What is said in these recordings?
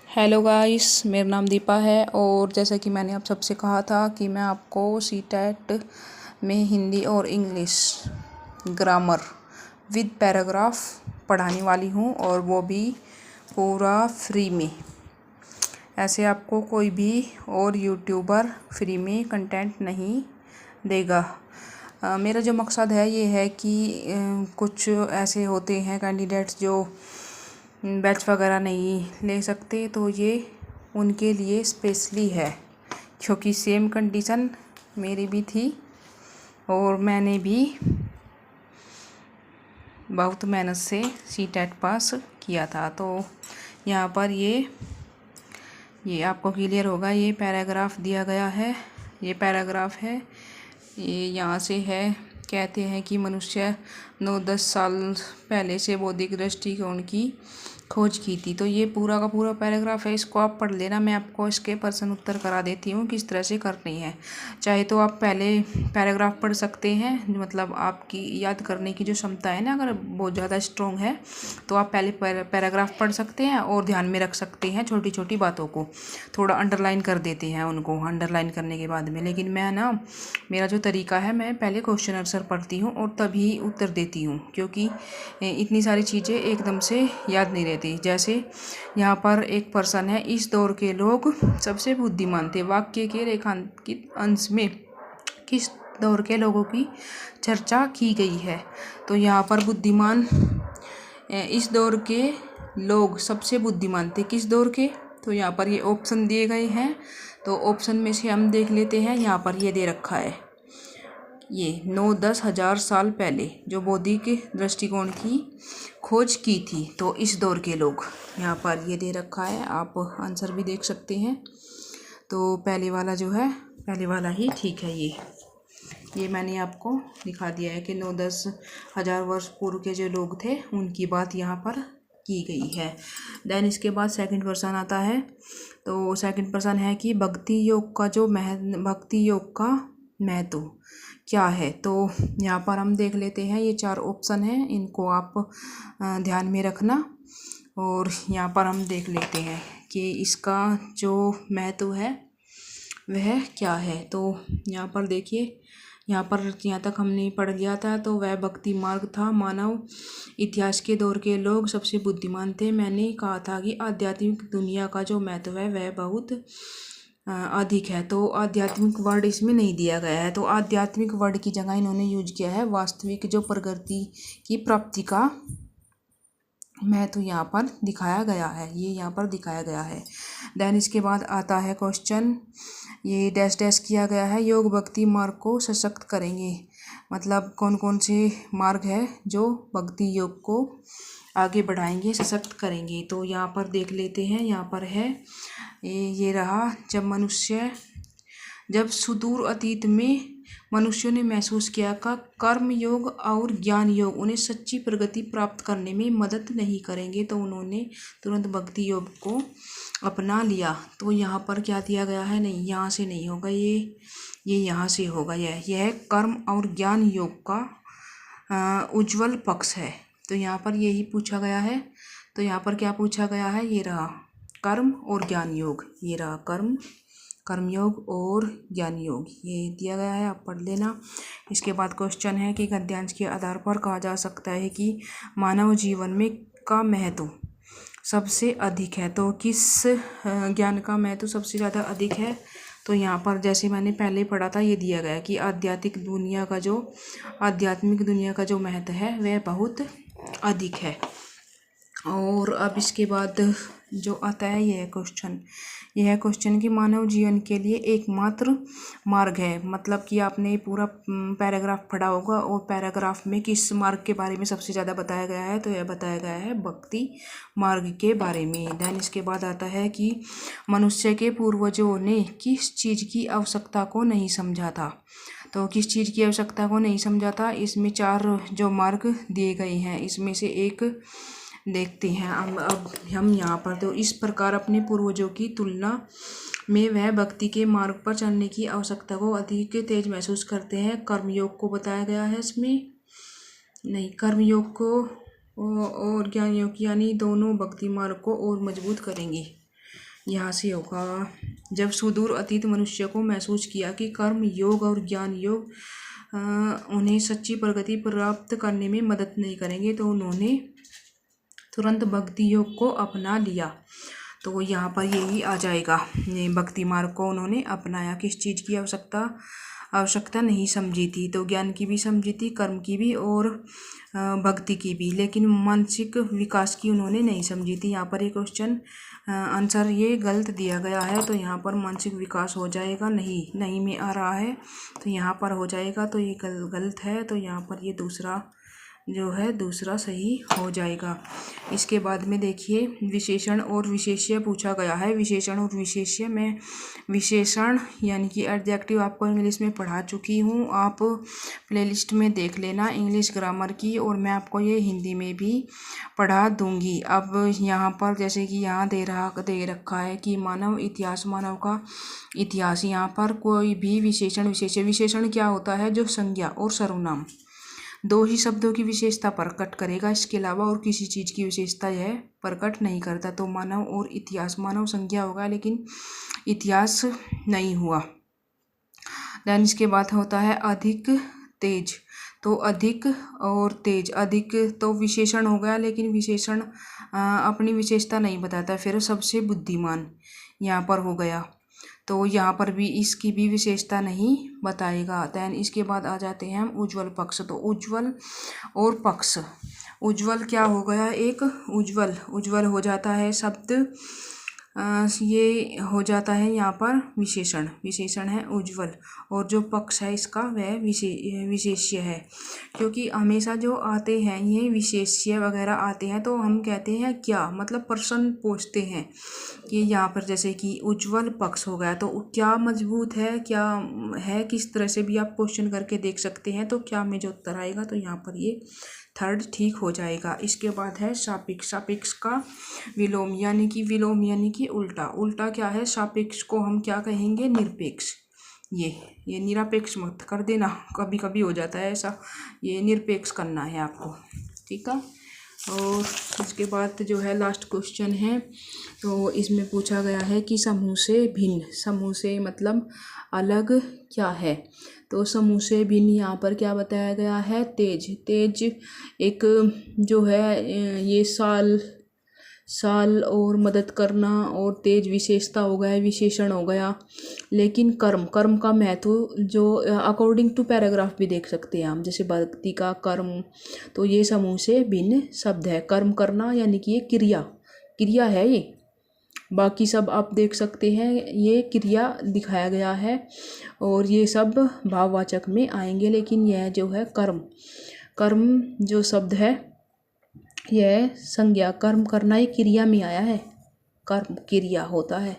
Hello guys, मेरा नाम दीपा है। और जैसा कि मैंने आप सबसे कहा था कि मैं आपको सीटेट में हिंदी और इंग्लिश ग्रामर विद पैराग्राफ पढ़ाने वाली हूँ, और वो भी पूरा फ्री में। ऐसे आपको कोई भी और यूट्यूबर फ्री में कंटेंट नहीं देगा। मेरा जो मकसद है ये है कि कुछ ऐसे होते हैं कैंडिडेट्स जो बैच वगैरह नहीं ले सकते, तो ये उनके लिए स्पेशली है, क्योंकि सेम कंडीशन मेरी भी थी और मैंने भी बहुत मेहनत से सीटेट पास किया था। तो यहाँ पर ये आपको क्लियर होगा। ये पैराग्राफ दिया गया है, ये पैराग्राफ है, ये यहाँ से है। कहते हैं कि मनुष्य 9-10 साल पहले से बौद्धिक दृष्टिकोण की खोज की थी। तो ये पूरा का पूरा पैराग्राफ है, इसको आप पढ़ लेना। मैं आपको इसके प्रश्न उत्तर करा देती हूँ किस तरह से करनी है। चाहे तो आप पहले पैराग्राफ पढ़ सकते हैं, मतलब आपकी याद करने की जो क्षमता है ना, अगर बहुत ज़्यादा स्ट्रॉन्ग है तो आप पहले पैराग्राफ पढ़ सकते हैं और ध्यान में रख सकते हैं छोटी छोटी बातों को। थोड़ा अंडरलाइन कर देते हैं उनको, अंडरलाइन करने के बाद में। लेकिन मैं ना, मेरा जो तरीका है, मैं पहले क्वेश्चन आंसर पढ़ती हूँ और तभी उत्तर देती हूँ, क्योंकि इतनी सारी चीज़ें एकदम से याद नहीं रहती। जैसे यहाँ पर एक पर्सन है, इस दौर के लोग सबसे बुद्धिमान थे। वाक्य के रेखांकित अंश में किस दौर के लोगों की चर्चा की गई है? तो यहाँ पर बुद्धिमान, इस दौर के लोग सबसे बुद्धिमान थे किस दौर के? तो यहाँ पर ये ऑप्शन दिए गए हैं, तो ऑप्शन में से हम देख लेते हैं। यहाँ पर ये दे रखा है, ये 9-10 हज़ार साल पहले जो बौद्धिक दृष्टिकोण की खोज की थी, तो इस दौर के लोग, यहाँ पर ये दे रखा है। आप आंसर भी देख सकते हैं। तो पहले वाला जो है, पहले वाला ही ठीक है। ये मैंने आपको दिखा दिया है कि 9-10 हज़ार वर्ष पूर्व के जो लोग थे उनकी बात यहाँ पर की गई है। देन इसके बाद सेकंड पर्सन आता है। तो सेकंड पर्सन है कि भक्ति योग का महत्व क्या है? तो यहाँ पर हम देख लेते हैं, ये 4 ऑप्शन हैं, इनको आप ध्यान में रखना। और यहाँ पर हम देख लेते हैं कि इसका जो महत्व है वह क्या है। तो यहाँ पर देखिए, यहाँ तक हमने पढ़ लिया था। तो वह भक्ति मार्ग था। मानव इतिहास के दौर के लोग सबसे बुद्धिमान थे। मैंने कहा था कि आध्यात्मिक दुनिया का जो महत्व है वह बहुत अधिक है। तो आध्यात्मिक वर्ड इसमें नहीं दिया गया है, तो आध्यात्मिक वर्ड की जगह इन्होंने यूज किया है वास्तविक जो प्रगति की प्राप्ति का महत्व यहाँ पर दिखाया गया है, ये यहाँ पर दिखाया गया है। देन इसके बाद आता है क्वेश्चन, ये डैश डैश किया गया है। योग भक्ति मार्ग को सशक्त करेंगे, मतलब कौन कौन से मार्ग है जो भक्ति योग को आगे बढ़ाएंगे, सशक्त करेंगे? तो यहाँ पर देख लेते हैं। यहाँ पर है ये रहा, जब सुदूर अतीत में मनुष्यों ने महसूस किया कि कर्म योग और ज्ञान योग उन्हें सच्ची प्रगति प्राप्त करने में मदद नहीं करेंगे, तो उन्होंने तुरंत भक्ति योग को अपना लिया। तो यहाँ पर क्या दिया गया है? नहीं, यहाँ से नहीं होगा, ये यहाँ से होगा। यह कर्म और ज्ञान योग का उज्ज्वल पक्ष है। तो यहाँ पर यही पूछा गया है। तो यहाँ पर क्या पूछा गया है? ये रहा कर्म और ज्ञान योग, ये रहा कर्मयोग और ज्ञान योग, ये दिया गया है, आप पढ़ लेना। इसके बाद क्वेश्चन है कि गद्यांश के आधार पर कहा जा सकता है कि मानव जीवन में का महत्व सबसे अधिक है। तो किस ज्ञान का महत्व सबसे ज़्यादा अधिक है? तो यहाँ पर जैसे मैंने पहले पढ़ा था, ये दिया गया कि आध्यात्मिक दुनिया का जो महत्व है वह बहुत अधिक है। और अब इसके बाद जो आता है यह क्वेश्चन कि मानव जीवन के लिए एकमात्र मार्ग है, मतलब कि आपने पूरा पैराग्राफ पढ़ा होगा और पैराग्राफ में किस मार्ग के बारे में सबसे ज़्यादा बताया गया है? तो यह बताया गया है भक्ति मार्ग के बारे में। देन इसके बाद आता है कि मनुष्य के पूर्वजों ने किस चीज़ की आवश्यकता को नहीं समझा था? तो किस चीज़ की आवश्यकता को नहीं समझा था? इसमें 4 जो मार्ग दिए गए हैं, इसमें से एक देखते हैं अब हम यहाँ पर। तो इस प्रकार अपने पूर्वजों की तुलना में वह भक्ति के मार्ग पर चलने की आवश्यकता को अधिक तेज महसूस करते हैं। कर्मयोग को बताया गया है इसमें, नहीं, कर्मयोग को और ज्ञान योग, यानी दोनों भक्ति मार्ग को और मजबूत करेंगे। यहाँ से होगा, जब सुदूर अतीत मनुष्य को महसूस किया कि कर्म योग और ज्ञान योग उन्हें सच्ची प्रगति प्राप्त करने में मदद नहीं करेंगे, तो उन्होंने तुरंत भक्ति योग को अपना लिया। तो यहाँ पर यही आ जाएगा, ये भक्ति मार्ग को उन्होंने अपनाया। किस चीज़ की आवश्यकता नहीं समझी थी, तो ज्ञान की भी समझी थी, कर्म की भी और भक्ति की भी, लेकिन मानसिक विकास की उन्होंने नहीं समझी थी। यहाँ पर एक क्वेश्चन आंसर ये गलत दिया गया है, तो यहाँ पर मानसिक विकास हो जाएगा, नहीं में आ रहा है, तो यहाँ पर हो जाएगा, तो ये गलत है, तो यहाँ पर ये दूसरा जो है दूसरा सही हो जाएगा। इसके बाद में देखिए विशेषण और विशेष्य पूछा गया है। विशेषण और विशेष्य में विशेषण यानी कि एडजेक्टिव आपको इंग्लिश में पढ़ा चुकी हूँ, आप प्लेलिस्ट में देख लेना इंग्लिश ग्रामर की, और मैं आपको ये हिंदी में भी पढ़ा दूँगी। अब यहाँ पर जैसे कि यहाँ दे रखा है कि मानव इतिहास, मानव का इतिहास, यहाँ पर कोई भी विशेषण विशेषण क्या होता है, जो संज्ञा और सर्वनाम दो ही शब्दों की विशेषता प्रकट करेगा, इसके अलावा और किसी चीज़ की विशेषता यह प्रकट नहीं करता। तो मानव और इतिहास, मानव संज्ञा होगा लेकिन इतिहास नहीं हुआ। देन इसके बाद होता है अधिक तेज, तो अधिक और तेज, अधिक तो विशेषण हो गया लेकिन विशेषण अपनी विशेषता नहीं बताता। फिर सबसे बुद्धिमान यहाँ पर हो गया, तो यहाँ पर भी इसकी भी विशेषता नहीं बताएगा। दैन इसके बाद आ जाते हैं हम उज्ज्वल पक्ष, तो उज्ज्वल और पक्ष, उज्ज्वल क्या हो गया, एक उज्ज्वल हो जाता है शब्द, ये हो जाता है यहाँ पर विशेषण है उज्ज्वल, और जो पक्ष है इसका वह विशेष्य है, क्योंकि हमेशा जो आते हैं ये विशेष्य वगैरह आते हैं तो हम कहते हैं क्या, मतलब प्रश्न पूछते हैं कि यहाँ पर जैसे कि उज्ज्वल पक्ष हो गया, तो क्या मजबूत है, क्या है, किस तरह से भी आप क्वेश्चन करके देख सकते हैं। तो क्या में जो उत्तर आएगा, तो यहाँ पर ये थर्ड ठीक हो जाएगा। इसके बाद है सापेक्ष, सापेक्ष का विलोम यानी कि उल्टा क्या है, सापेक्ष को हम क्या कहेंगे, निरपेक्ष। ये निरपेक्ष मत कर देना, कभी कभी हो जाता है ऐसा, ये निरपेक्ष करना है आपको, ठीक है। और इसके बाद जो है लास्ट क्वेश्चन है, तो इसमें पूछा गया है कि समूह से भिन्न, समूह से मतलब अलग क्या है, तो समूह से भिन्न यहाँ पर क्या बताया गया है, तेज एक जो है ये साल और मदद करना, और तेज विशेषता हो गया, विशेषण हो गया। लेकिन कर्म का महत्व जो अकॉर्डिंग टू पैराग्राफ भी देख सकते हैं हम, जैसे भक्ति का कर्म, तो ये समूह से भिन्न शब्द है। कर्म करना यानी कि ये क्रिया है, ये बाकी सब आप देख सकते हैं ये क्रिया दिखाया गया है, और ये सब भाववाचक में आएंगे, लेकिन यह जो है कर्म जो शब्द है यह संज्ञा, कर्म करना ही क्रिया में आया है, कर्म क्रिया होता है।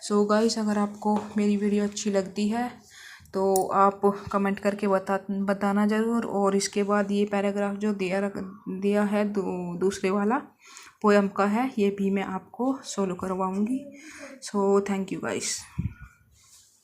सो गाइस, अगर आपको मेरी वीडियो अच्छी लगती है तो आप कमेंट करके बताना ज़रूर। और इसके बाद ये पैराग्राफ जो दिया है दूसरे वाला पोयम का है, ये भी मैं आपको सोल्व करवाऊंगी। So thank you guys.